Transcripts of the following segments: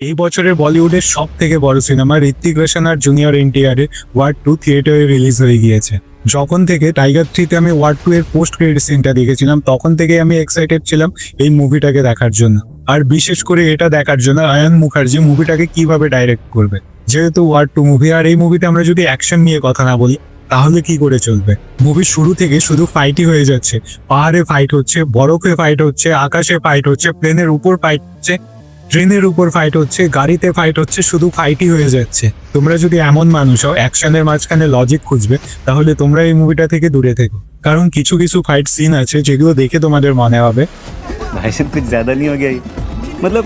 এই বছরের বলিউডের সব থেকে বড় সিনেমা ঋত্বিক রোশন আর জুনিয়র এনটিআর এর ওয়ার 2 থিয়েটারে রিলিজ হয়ে গিয়েছে। যখন থেকে টাইগার 3-তে আমি ওয়ার 2 এর পোস্ট ক্রেডিট সিনটা দেখেছিলাম তখন থেকে আমি এক্সাইটেড ছিলাম এই মুভিটাকে দেখার জন্য। আর বিশেষ করে এটা দেখার জন্য আয়ান মুখার্জি মুভিটাকে কিভাবে ডাইরেক্ট করবে। যেহেতু ওয়ার 2 মুভি, আর এই মুভিতে আমরা যদি অ্যাকশন নিয়ে কথা না বলি তাহলে কি করে চলবে। মুভির শুরু থেকে শুধু ফাইটই হয়ে যাচ্ছে, পাহাড়ে ফাইট হচ্ছে, বরফে ফাইট হচ্ছে, আকাশে ফাইট হচ্ছে, প্লেনের উপর ফাইট হচ্ছে, ট্রেনের উপর ফাইট হচ্ছে, গাড়িতে ফাইট হচ্ছে, শুধু ফাইটই হয়ে যাচ্ছে। তোমরা যদি এমন মানুষ হও অ্যাকশনের মাঝখানে লজিক খুঁজবে তাহলে তোমরা এই মুভিটা থেকে দূরে থেকো, কারণ কিছু কিছু ফাইট সিন আছে যেগুলো দেখে তোমাদের মনে হবে भाई साहब कुछ ज्यादा नहीं हो गया ये? मतलब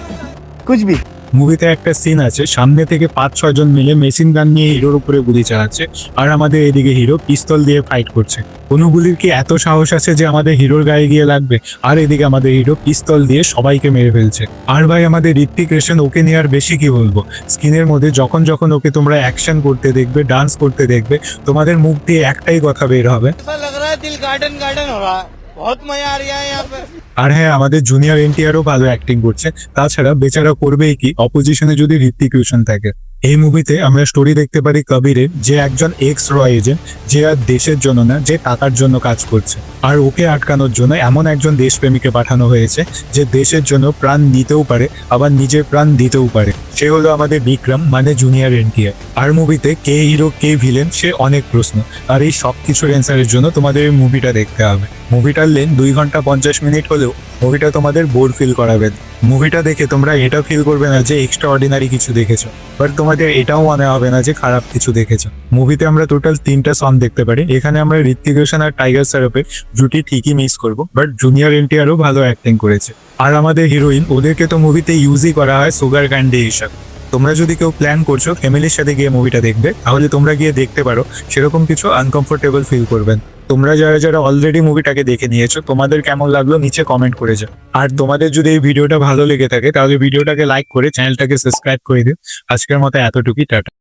कुछ भी। মুভিতে একটা সিন আছে সামনে থেকে 5-6 জন মিলে মেশিন গান নিয়ে হিরোর উপরে গুলি চালাচ্ছে, আর আমাদের এদিকে হিরো পিস্তল দিয়ে ফাইট করছে। কোনো গুলির কি এত সাহস আছে যে আমাদের হিরোর গায়ে গিয়ে লাগবে? আর এদিকে আমাদের হিরো পিস্তল দিয়ে সবাইকে মেরে ফেলছে। আর ভাই আমাদের ঋত্বিক রোশন, ওকে নিয়ে আর বেশি কি বলবো। স্ক্রিনের মধ্যে যখন যখন ওকে তোমরা অ্যাকশন করতে দেখবে, ডান্স করতে দেখবে, তোমাদের মুখ দিয়ে একটাই কথা বের হবে, ऐसा लग रहा है दिल गार्डन गार्डन हो रहा है, बहुत मजा आ रहा है यहाँ पे। আর হ্যাঁ, আমাদের জুনিয়র এনটিআরও ভালো অ্যাক্টিং করছে। তাছাড়া বেচারা করবেই কি অপোজিশনে যদি ঋত্বিক রোশন থাকে। এই মুভিতে আমরা স্টোরি দেখতে পারি কবিরের, যে একজন এক্স র এজেন্ট, যে আর দেশের জন্য না, যে টাকার জন্য কাজ করছে। আর ওকে আটকানোর জন্য এমন একজন দেশপ্রেমীকে পাঠানো হয়েছে যে দেশের জন্য প্রাণ নিতেও পারে আবার নিজের প্রাণ দিতেও পারে। সে হলো আমাদের বিক্রম, মানে জুনিয়র এনটিআর। আর মুভিতে কে হিরো কে ভিলেন সে অনেক প্রশ্ন, আর এই সব কিছুর অ্যান্সারের জন্য তোমাদের এই মুভিটা দেখতে হবে। মুভিটার লেন 2 ঘন্টা 50 মিনিট হলেও মুভিটা তোমাদের বোর ফিল করাবে। মুভিটা দেখে তোমরা এটা ফিল করবে না যে এক্সট্রা অর্ডিনারি কিছু দেখেছো, বাট তোমাদের এটাও মনে হবে না যে খারাপ কিছু দেখেছো। মুভিতে আমরা টোটাল 3টা সং দেখতে পারি। এখানে আমরা ঋত্বিক রোশন আর টাইগার শ্রফের জুটি ঠিকই মিস করবো, বাট জুনিয়র এনটিআরও ভালো অ্যাক্টিং করেছে। আর আমাদের হিরোইন, ওদেরকে তো মুভিতে ইউজই করা হয় সুগার ক্যান্ডি হিসাবে। তোমরা যদি কেউ প্ল্যান করছো ফ্যামিলির সাথে গিয়ে মুভিটা দেখবে, তাহলে তোমরা গিয়ে দেখতে পারো, সেরকম কিছু আনকমফোর্টেবল ফিল করবেন। তোমরা যারা যারা অলরেডি মুভিটাকে দেখে নিয়েছো তোমাদের কেমন লাগলো নিচে কমেন্ট করে যাও। আর তোমাদের যদি এই ভিডিওটা ভালো লেগে থাকে তাহলে ভিডিওটাকে লাইক করে চ্যানেলটাকে সাবস্ক্রাইব করে দিও। আজকের মতো এতটুকুই, টাটা।